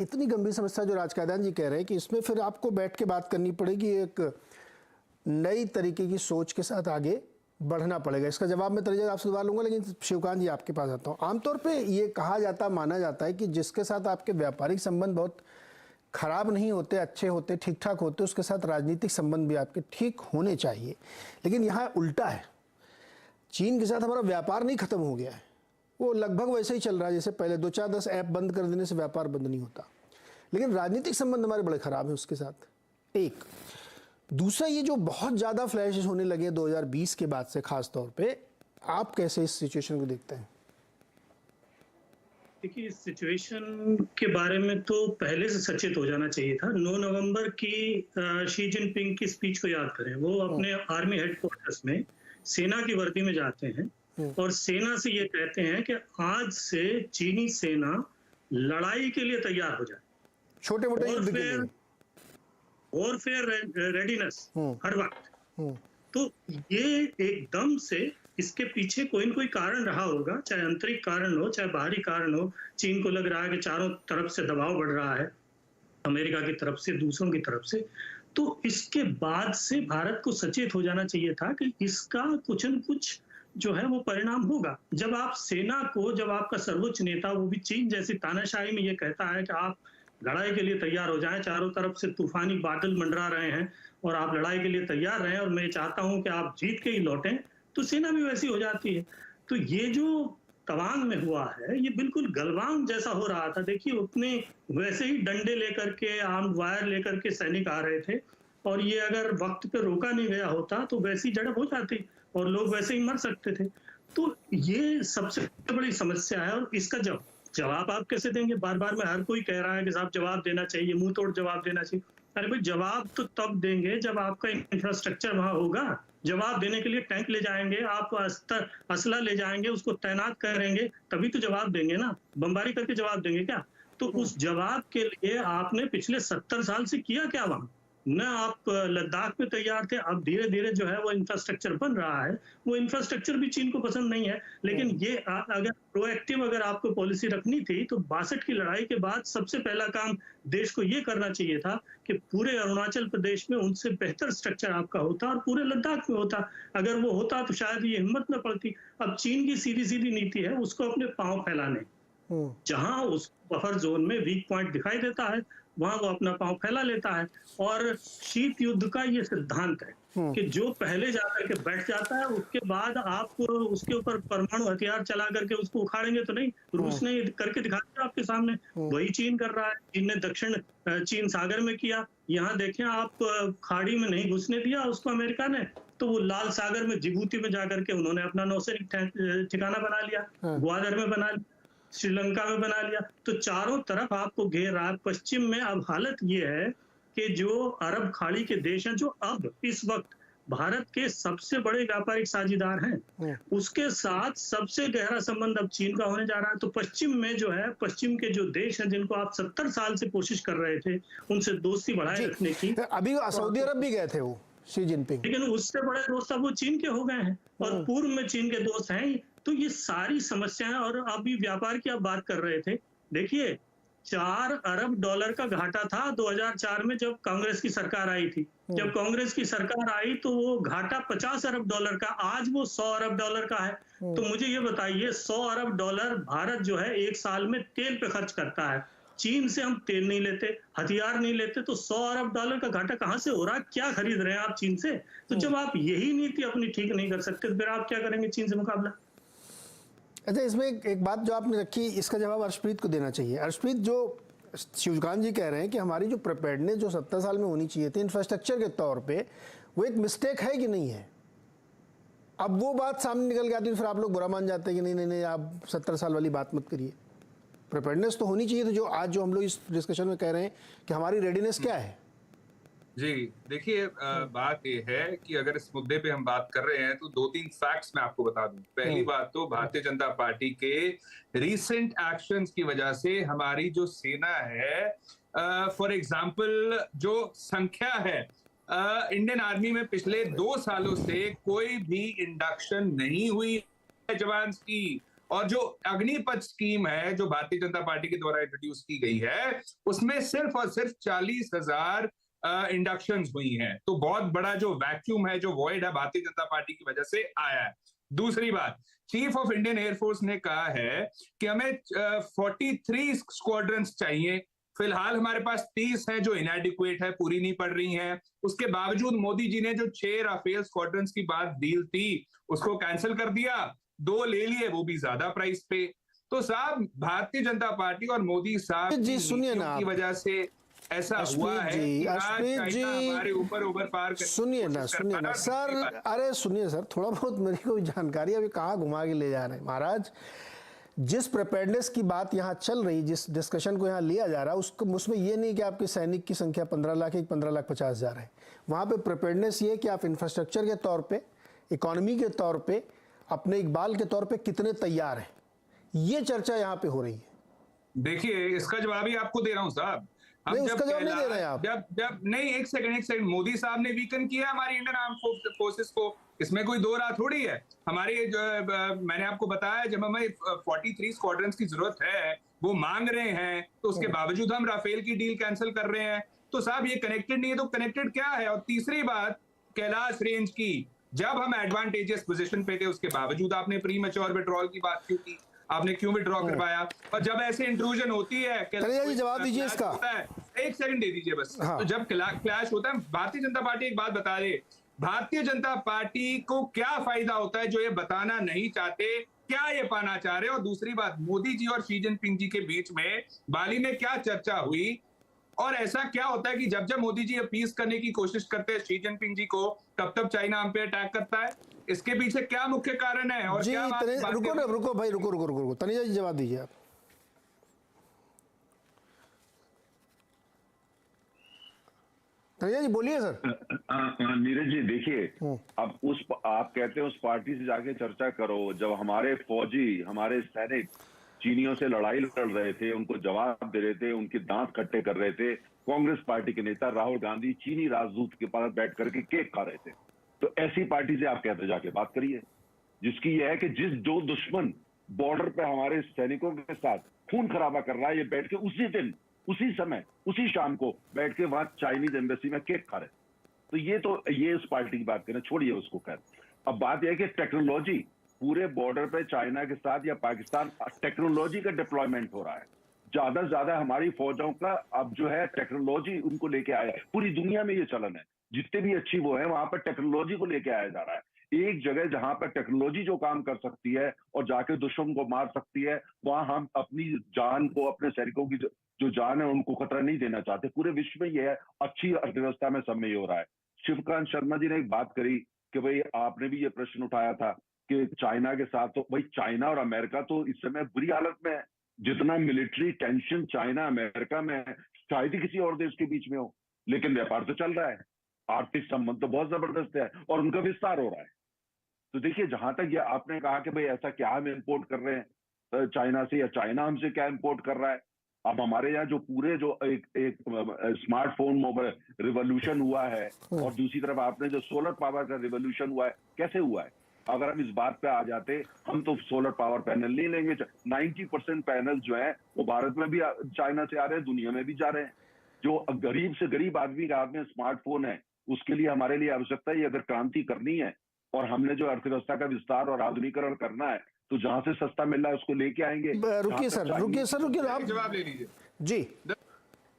इतनी गंभीर समस्या जो राजकायदान जी कह रहे हैं कि इसमें फिर आपको बैठ के बात करनी पड़ेगी, एक नई तरीके की सोच के साथ आगे बढ़ना पड़ेगा। इसका जवाब मैं तरह आपसे दोबारा लूंगा, लेकिन शिवकांत जी आपके पास आता हूँ। आमतौर पे ये कहा जाता, माना जाता है कि जिसके साथ आपके व्यापारिक संबंध बहुत खराब नहीं होते, अच्छे होते, ठीक ठाक होते, उसके साथ राजनीतिक संबंध भी आपके ठीक होने चाहिए। लेकिन यहाँ उल्टा है। चीन के साथ हमारा व्यापार नहीं खत्म हो गया है, वो लगभग वैसे ही चल रहा है जैसे पहले। 2-4-10 ऐप बंद कर देने से व्यापार बंद नहीं होता, लेकिन राजनीतिक संबंध हमारे बड़े खराब हैं उसके साथ। एक दूसरा, ये जो बहुत ज़्यादा फ्लैशेस होने लगे 2020 के बाद से, खास तौर पे आप कैसे इस सिचुएशन को देखते हैं? देखिए, इस सिचुएशन के बारे में तो पहले से सचेत हो जाना चाहिए था। 9 नवंबर की शी जिनपिंग की स्पीच को याद करें। वो अपने आर्मी हेडक्वार्टर्स में सेना की वर्दी में जाते हैं और सेना से ये कहते हैं कि आज से चीनी सेना लड़ाई के लिए तैयार हो जाए, छोटे मोटे युद्ध के लिए, वॉरफेयर रेडीनेस हर वक्त। तो ये एकदम से इसके पीछे कोई न कोई कारण रहा होगा, चाहे आंतरिक कारण हो, चाहे बाहरी कारण हो। चीन को लग रहा है कि चारों तरफ से दबाव बढ़ रहा है, अमेरिका की तरफ से, दूसरों की तरफ से। तो इसके बाद से भारत को सचेत हो जाना चाहिए था कि इसका कुछ न कुछ जो है वो परिणाम होगा। जब आप सेना को, जब आपका सर्वोच्च नेता, वो भी चीन जैसी तानाशाही में, ये कहता है कि आप लड़ाई के लिए तैयार हो जाएं, चारों तरफ से तूफानी बादल मंडरा रहे हैं और आप लड़ाई के लिए तैयार रहें और मैं चाहता हूं कि आप जीत के ही लौटें, तो सेना भी वैसी हो जाती है। तो ये जो तवांग में हुआ है, ये बिल्कुल गलवान जैसा हो रहा था। देखिए, उतने वैसे ही डंडे लेकर के, आर्म वायर लेकर के सैनिक आ रहे थे और ये अगर वक्त पे रोका नहीं गया होता तो वैसी झड़प हो जाती और लोग वैसे ही मर सकते थे। तो ये सबसे बड़ी समस्या है और इसका जवाब आप कैसे देंगे? बार बार में हर कोई कह रहा है कि साहब जवाब देना चाहिए, मुंह तोड़ जवाब देना चाहिए। अरे भाई, जवाब तो तब देंगे जब आपका इंफ्रास्ट्रक्चर वहां होगा। जवाब देने के लिए टैंक ले जाएंगे, आप असला ले जाएंगे, उसको तैनात करेंगे, तभी तो जवाब देंगे ना। बमबारी करके जवाब देंगे क्या? तो उस जवाब के लिए आपने पिछले 70 साल से किया क्या वहां? न आप लद्दाख में तैयार थे। अब धीरे धीरे जो है वो इंफ्रास्ट्रक्चर बन रहा है। वो इंफ्रास्ट्रक्चर भी चीन को पसंद नहीं है, लेकिन ये अगर प्रोएक्टिव अगर आपको पॉलिसी रखनी थी तो 62 की लड़ाई के बाद सबसे पहला काम देश को ये करना चाहिए था कि पूरे अरुणाचल प्रदेश में उनसे बेहतर स्ट्रक्चर आपका होता और पूरे लद्दाख में होता। अगर वो होता तो शायद ये हिम्मत न पड़ती। अब चीन की सीधी सीधी नीति है उसको अपने पांव फैलाने, जहां उस बफर जोन में वीक पॉइंट दिखाई देता है वहां वो अपना पांव फैला लेता है। और शीत युद्ध का ये सिद्धांत है कि जो पहले जाकर के बैठ जाता है उसके बाद आप उसके ऊपर परमाणु हथियार चला करके उसको उखाड़ेंगे तो नहीं। रूस ने करके दिखा दिया आपके सामने, वही चीन कर रहा है। चीन ने दक्षिण चीन सागर में किया, यहाँ देखें आप, खाड़ी में नहीं घुसने दिया उसको अमेरिका ने, तो वो लाल सागर में, जिबूती में जाकर के उन्होंने अपना नौसैनिक ठिकाना बना लिया, ग्वादर में बना लिया, श्रीलंका में बना लिया। तो चारों तरफ आपको घेर रहा है। पश्चिम में अब हालत ये है कि जो अरब खाड़ी के देश हैं, जो अब इस वक्त भारत के सबसे बड़े व्यापारिक साझेदार हैं, उसके साथ सबसे गहरा संबंध अब चीन का होने जा रहा है। तो पश्चिम में जो है, पश्चिम के जो देश हैं जिनको आप 70 साल से कोशिश कर रहे थे उनसे दोस्ती बढ़ाए रखने की, अभी सऊदी अरब भी गए थे वो शी जिनपिंग, लेकिन उससे बड़े दोस्त अब वो चीन के हो गए हैं और पूर्व में चीन के दोस्त हैं। तो ये सारी समस्याएं, और अभी व्यापार की आप बात कर रहे थे, देखिए 4 अरब डॉलर का घाटा था 2004 में जब कांग्रेस की सरकार आई थी। जब कांग्रेस की सरकार आई तो वो घाटा 50 अरब डॉलर का, आज वो 100 अरब डॉलर का है। तो मुझे ये बताइए, 100 अरब डॉलर भारत जो है एक साल में तेल पे खर्च करता है। चीन से हम तेल नहीं लेते, हथियार नहीं लेते, तो 100 अरब डॉलर का घाटा कहां से हो रहा है? क्या खरीद रहे हैं आप चीन से? तो जब आप यही नीति अपनी ठीक नहीं कर सकते, फिर आप क्या करेंगे चीन से मुकाबला? अच्छा, इसमें एक बात जो आपने रखी, इसका जवाब अर्शप्रीत को देना चाहिए। अर्शप्रीत, जो शिवकांत जी कह रहे हैं कि हमारी जो प्रिपेयर्डनेस जो 70 साल में होनी चाहिए थी इंफ्रास्ट्रक्चर के तौर पे, वो एक मिस्टेक है कि नहीं है? अब वो बात सामने निकल के आती है, फिर आप लोग बुरा मान जाते हैं कि नहीं नहीं नहीं, आप 70 साल वाली बात मत करिए। प्रिपेयर्डनेस तो होनी चाहिए। तो जो आज जो हम लोग इस डिस्कशन में कह रहे हैं कि हमारी रेडीनेस क्या है? जी देखिए, बात यह है कि अगर इस मुद्दे पे हम बात कर रहे हैं तो 2-3 फैक्ट्स मैं आपको बता दूं। पहली बात तो भारतीय जनता पार्टी के रीसेंट एक्शंस की वजह से हमारी जो सेना है, फॉर एग्जांपल जो संख्या है, इंडियन आर्मी में पिछले 2 सालों से कोई भी इंडक्शन नहीं हुई है जवान की। और जो अग्निपथ स्कीम है जो भारतीय जनता पार्टी के द्वारा इंट्रोड्यूस की गई है, उसमें सिर्फ और सिर्फ 40,000 इंडक्शन हुई हैं। तो बहुत बड़ा जो वैक्यूम है, जो वॉइड है, भारतीय जनता पार्टी की वजह से आया है। दूसरी बात, चीफ ऑफ इंडियन एयरफोर्स ने कहा है कि हमें 43 स्क्वाड्रंस चाहिए। फिलहाल हमारे पास 30 हैं जो इनएडिक्वेट है, पूरी नहीं पड़ रही हैं। उसके बावजूद मोदी जी ने जो 6 राफेल स्क्वाड्रंस की बात डील थी उसको कैंसिल कर दिया, 2 ले लिए, वो भी ज्यादा प्राइस पे। तो साहब, भारतीय जनता पार्टी और मोदी साहब जी सुनिए ना, की वजह से ऐसा हुआ है कि आज चाइना हमारे ऊपर ओवर पार करने की सुनिए ना कोशिश करता है। सर, अरे सुनिए सर, थोड़ा बहुत मेरी को जानकारी अभी कहाँ घुमा के ले जा रहे हैं महाराज। जिस प्रिपेयर्डनेस की बात यहाँ चल रही, जिस डिस्कशन को यहाँ लिया जा रहा है, उसमें ये नहीं कि आपके सैनिक की संख्या 15 लाख है, 15,50,000 है। वहाँ पे प्रिपेयर्डनेस ये है कि आप इंफ्रास्ट्रक्चर के तौर पे, इकोनॉमी के तौर पे, अपने इकबाल के तौर पे कितने तैयार हैं, ये चर्चा यहाँ पे हो रही है। देखिए, इसका जवाब ही आपको दे रहा हूँ साहब। नहीं, उसका जवाब नहीं दे रहे हैं आप। जब नहीं, एक सेकंड, मोदी साहब ने वीकन किया हमारी इंडियन आर्म फोर्सेस को, इसमें कोई दो राह थोड़ी है। हमारी मैंने आपको बताया, जब हमें 43 स्क्वाड्रंस की जरूरत है, वो मांग रहे हैं, तो उसके बावजूद हम राफेल की डील कैंसिल कर रहे हैं। तो साहब, ये कनेक्टेड नहीं है तो कनेक्टेड क्या है? और तीसरी बात, कैलाश रेंज की, जब हम एडवांटेजियस पोजीशन पे थे, उसके बावजूद आपने प्री मैच्योर विड्रॉल की बात क्यों की? आपने क्यों विड्रॉ करवाया? और जब ऐसे इंट्रूजन होती है, जी जवाब दीजिए इसका। एक सेकंड दे दीजिए बस। हाँ। तो जब क्लैश होता है, भारतीय जनता पार्टी एक बात बता दे, भारतीय जनता पार्टी को क्या फायदा होता है जो ये बताना नहीं चाहते, क्या ये पाना चाह रहे? और दूसरी बात, मोदी जी और शी जिनपिंग जी के बीच में बाली में क्या चर्चा हुई? और ऐसा क्या होता है कि जब जब मोदी जी अपीस करने की कोशिश करते हैं शी जिनपिंग जी को, तब चाइना हम पे अटैक करता है? इसके पीछे क्या मुख्य कारण है? और जी, क्या रुको भाई, रुको, तनीजा जी जवाब दीजिए आप। तनीजा जी बोलिए सर। नीरज जी, देखिए, अब आप कहते हैं उस पार्टी से जाके चर्चा करो जब हमारे फौजी, हमारे सैनिक चीनियों से लड़ाई लड़ रहे थे, उनको जवाब दे रहे थे, उनके दांत खट्टे कर रहे थे। कांग्रेस पार्टी के नेता राहुल गांधी चीनी राजदूत के पास बैठ करके केक खा रहे थे। तो ऐसी पार्टी से आप कहते जाके बात करिए, जिसकी यह है कि जो दुश्मन बॉर्डर पे हमारे सैनिकों के साथ खून खराबा कर रहा है, ये बैठ के उसी दिन, उसी समय, उसी शाम को बैठ के वहां चाइनीज एम्बेसी में केक खा रहे। तो ये उस पार्टी की बात करें, छोड़िए उसको। खैर, अब बात यह है कि टेक्नोलॉजी पूरे बॉर्डर पे चाइना के साथ या पाकिस्तान, टेक्नोलॉजी का डिप्लॉयमेंट हो रहा है। ज्यादा से ज्यादा हमारी फौजों का अब जो है टेक्नोलॉजी उनको लेके आया है। पूरी दुनिया में ये चलन है, जितने भी अच्छी वो है वहां पर टेक्नोलॉजी को लेके आया जा रहा है। एक जगह जहां पर टेक्नोलॉजी जो काम कर सकती है और जाके दुश्मन को मार सकती है, वहां हम अपनी जान को, अपने सैनिकों की जो जान है उनको खतरा नहीं देना चाहते। पूरे विश्व में यह है, अच्छी अर्थव्यवस्था में सब में हो रहा है। शिवकांत शर्मा जी ने एक बात करी कि भाई आपने भी ये प्रश्न उठाया था कि चाइना के साथ, तो भाई चाइना और अमेरिका तो इस समय बुरी हालत में है। जितना मिलिट्री टेंशन चाइना अमेरिका में है, शायद ही किसी और देश के बीच में हो, लेकिन व्यापार तो चल रहा है, आर्थिक संबंध तो बहुत जबरदस्त है और उनका विस्तार हो रहा है। तो देखिए, जहां तक ये आपने कहा कि भाई ऐसा क्या हम इंपोर्ट कर रहे हैं चाइना से, या चाइना हमसे क्या इंपोर्ट कर रहा है, अब हमारे यहाँ जो पूरे जो एक स्मार्टफोन मोबाइल रिवोल्यूशन हुआ है, और दूसरी तरफ आपने जो सोलर पावर का रिवोल्यूशन हुआ है, कैसे हुआ है? अगर हम इस बात पे आ जाते, हम तो सोलर पावर पैनल नहीं लेंगे। 90% पैनल जो है वो भारत में भी चाइना से आ रहे हैं, दुनिया में भी जा रहे हैं। जो गरीब से गरीब आदमी का हाथ में स्मार्टफोन है, उसके लिए हमारे लिए आवश्यकता है, अगर क्रांति करनी है और हमने जो अर्थव्यवस्था का विस्तार और आधुनिकीकरण करना है, तो जहां से सस्ता मिल रहा है उसको लेके आएंगे। रुकिए सर, आप जवाब ले लीजिए जी।